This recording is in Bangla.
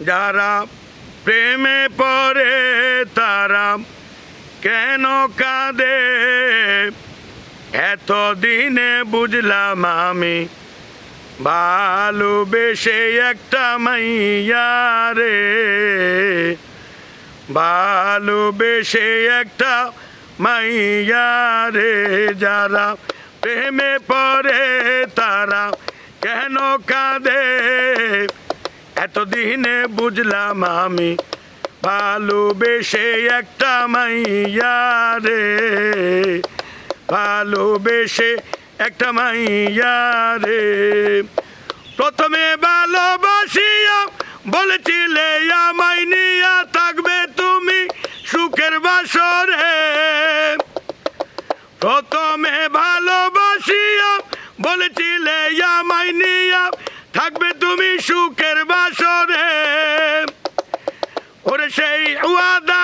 যারা প্রেমে পড়ে তারা কেন কাঁদে, এতদিনে বুঝলাম আমি ভালোবেসে একটা মাইয়া রে, ভালোবেসে একটা মাইয়া রে। যারা প্রেমে পড়ে তারা কেন কাঁদে, এতদিনে বুঝলাম আমি ভালোবেসে একটা মাইয়া রে, ভালোবেসে একটা মাইয়া রে। প্রথমে ভালোবাসিয়া বলেছিলে আমায় নিয়া থাকবে তুমি সুখের বাসরে, প্রথমে ভালোবাসিয়া বলেছিলে আমায় নিয়া থাকবে তুমি সুখের বাসরে। ওরে সেই ওয়াদা